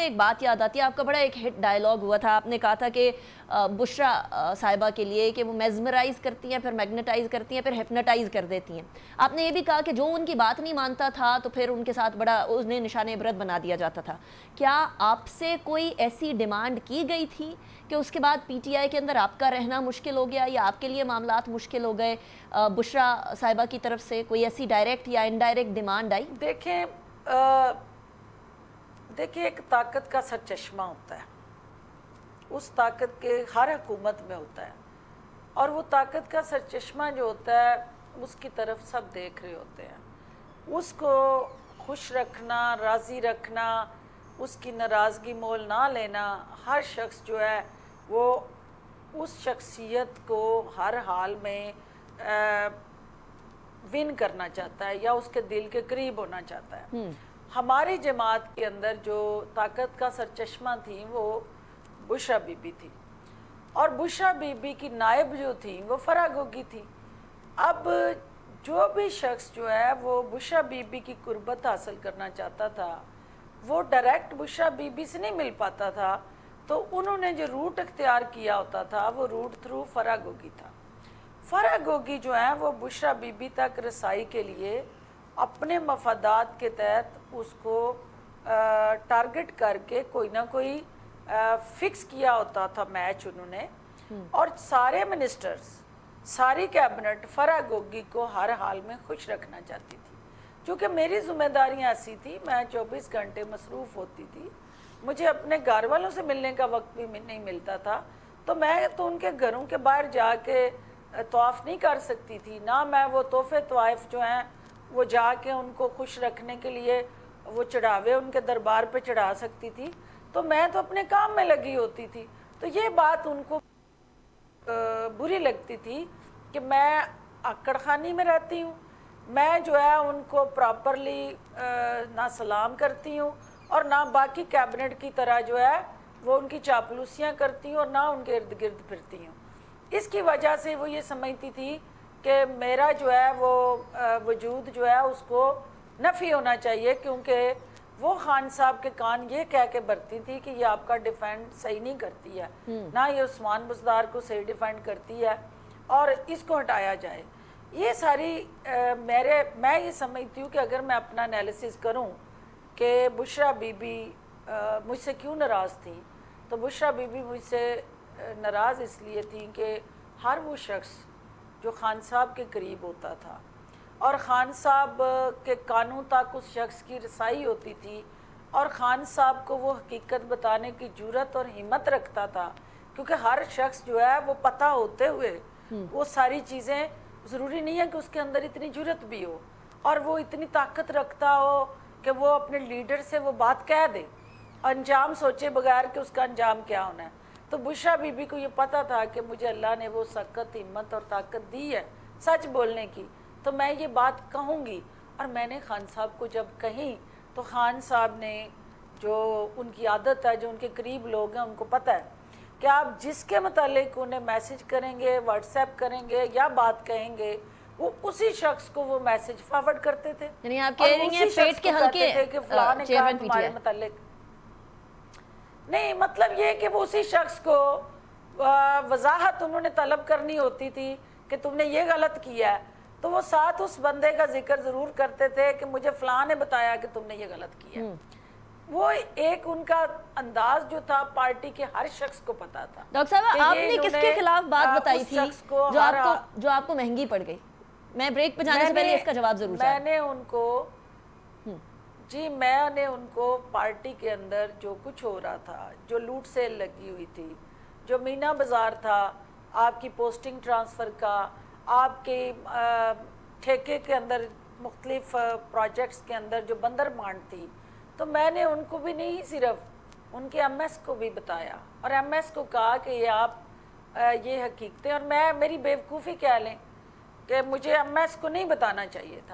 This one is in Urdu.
ایک بات یاد آتی ہے، آپ کا بڑا ایک ہٹ ڈائیلاگ ہوا تھا، آپ نے کہا تھا کہ بشرا صاحبہ کے لیے کہ وہ میزمرائز کرتی ہیں، پھر میگنیٹائز کرتی ہیں، پھر ہپنوٹائز کر دیتی ہیں۔ آپ نے یہ بھی کہا کہ جو ان کی بات نہیں مانتا تھا تو پھر ان کے ساتھ بڑا انہیں نشان عبرت بنا دیا جاتا تھا۔ کیا آپ سے کوئی ایسی ڈیمانڈ کی گئی تھی کہ اس کے بعد پی ٹی آئی کے اندر آپ کا رہنا مشکل ہو گیا یا آپ کے لیے معاملات مشکل ہو گئے؟ بشرا صاحبہ کی طرف سے کوئی ایسی ڈائریکٹ یا انڈائریکٹ ڈیمانڈ آئی؟ دیکھیں ایک طاقت کا سرچشمہ ہوتا ہے، اس طاقت کے ہر حکومت میں ہوتا ہے، اور وہ طاقت کا سرچشمہ جو ہوتا ہے اس کی طرف سب دیکھ رہے ہوتے ہیں۔ اس کو خوش رکھنا، راضی رکھنا، اس کی ناراضگی مول نہ لینا، ہر شخص جو ہے وہ اس شخصیت کو ہر حال میں ون کرنا چاہتا ہے یا اس کے دل کے قریب ہونا چاہتا ہے۔ ہماری جماعت کے اندر جو طاقت کا سرچشمہ تھی وہ بشرا بی بی تھی، اور بشرا بی بی کی نائب جو تھی وہ فرح گوگی تھی۔ اب جو بھی شخص جو ہے وہ بشرا بی بی کی قربت حاصل کرنا چاہتا تھا وہ ڈائریکٹ بشرا بی بی سے نہیں مل پاتا تھا، تو انہوں نے جو روٹ اختیار کیا ہوتا تھا وہ روٹ تھرو فرح گوگی تھا۔ فرح گوگی جو ہے وہ بشرا بی بی تک رسائی کے لیے اپنے مفادات کے تحت اس کو ٹارگٹ کر کے کوئی نہ کوئی فکس کیا ہوتا تھا میچ انہوں نے، اور سارے منسٹرز، ساری کیبنٹ فرح گوگی کو ہر حال میں خوش رکھنا چاہتی تھی۔ چونکہ میری ذمہ داریاں ایسی تھی، میں 24 گھنٹے مصروف ہوتی تھی، مجھے اپنے گھر والوں سے ملنے کا وقت بھی نہیں ملتا تھا، تو میں تو ان کے گھروں کے باہر جا کے طواف نہیں کر سکتی تھی، نہ میں وہ تحفے طوائف جو ہیں وہ جا کے ان کو خوش رکھنے کے لیے وہ چڑھاوے ان کے دربار پہ چڑھا سکتی تھی، تو میں تو اپنے کام میں لگی ہوتی تھی۔ تو یہ بات ان کو بری لگتی تھی کہ میں آکڑ خانی میں رہتی ہوں، میں جو ہے ان کو پراپرلی نہ سلام کرتی ہوں اور نہ باقی کیبنٹ کی طرح جو ہے وہ ان کی چاپلوسیاں کرتی ہوں اور نہ ان کے ارد گرد پھرتی ہوں۔ اس کی وجہ سے وہ یہ سمجھتی تھی کہ میرا جو ہے وہ وجود جو ہے اس کو نفی ہونا چاہیے، کیونکہ وہ خان صاحب کے کان یہ کہہ کے بھرتی تھی کہ یہ آپ کا ڈیفینڈ صحیح نہیں کرتی ہے، نہ یہ عثمان بزدار کو صحیح ڈیفینڈ کرتی ہے، اور اس کو ہٹایا جائے۔ یہ ساری میں یہ سمجھتی ہوں کہ اگر میں اپنا انالیسس کروں کہ بشرا بی بی مجھ سے کیوں ناراض تھی، تو بشرا بی بی مجھ سے ناراض اس لیے تھی کہ ہر وہ شخص جو خان صاحب کے قریب ہوتا تھا اور خان صاحب کے کانوں تک اس شخص کی رسائی ہوتی تھی، اور خان صاحب کو وہ حقیقت بتانے کی جرات اور ہمت رکھتا تھا، کیونکہ ہر شخص جو ہے وہ پتہ ہوتے ہوئے وہ ساری چیزیں، ضروری نہیں ہے کہ اس کے اندر اتنی جرات بھی ہو اور وہ اتنی طاقت رکھتا ہو کہ وہ اپنے لیڈر سے وہ بات کہہ دے، انجام سوچے بغیر کہ اس کا انجام کیا ہونا ہے۔ تو بشرا بی بی کو یہ پتہ تھا کہ مجھے اللہ نے وہ سخت ہمت اور طاقت دی ہے سچ بولنے کی، تو میں یہ بات کہوں گی۔ اور میں نے خان صاحب کو جب کہیں تو خان صاحب نے، جو ان کی عادت ہے، جو ان کے قریب لوگ ہیں ان کو پتہ ہے کہ آپ جس کے متعلق انہیں میسج کریں گے، واٹس ایپ کریں گے یا بات کہیں گے، وہ اسی شخص کو وہ میسج فارورڈ کرتے تھے، یعنی آپ کہہ رہی ہیں پیٹ کے ہلکے کہ فلاں نے کہا تمہارے متعلق نہیں، مطلب یہ کہ وہ اسی شخص کو وضاحت انہوں نے طلب کرنی ہوتی تھی کہ تم نے یہ غلط کیا ہے، تو وہ ساتھ اس بندے کا ذکر ضرور کرتے تھے کہ مجھے فلاں نے بتایا کہ تم نے یہ غلط کیا ہے۔ وہ ایک ان کا انداز جو تھا پارٹی کے ہر شخص کو پتا تھا۔ ڈاکٹر صاحبہ، آپ نے کس کے خلاف بات بتائی تھی جو آپ کو مہنگی پڑ گئی؟ میں بریک پہ جانے سے پہلے اس کا جواب ضرور چاہتا ہوں۔ میں نے ان کو پارٹی کے اندر جو کچھ ہو رہا تھا، جو لوٹ سیل لگی ہوئی تھی، جو مینا بازار تھا، آپ کی پوسٹنگ ٹرانسفر کا، آپ کے ٹھیکے کے اندر مختلف پروجیکٹس کے اندر جو بندر مانڈ تھی، تو میں نے ان کو بھی نہیں، صرف ان کے ایم ایس کو بھی بتایا اور ایم ایس کو کہا کہ یہ آپ یہ حقیقتیں، اور میری بیوقوفی کہہ لیں کہ مجھے ایم ایس کو نہیں بتانا چاہیے تھا۔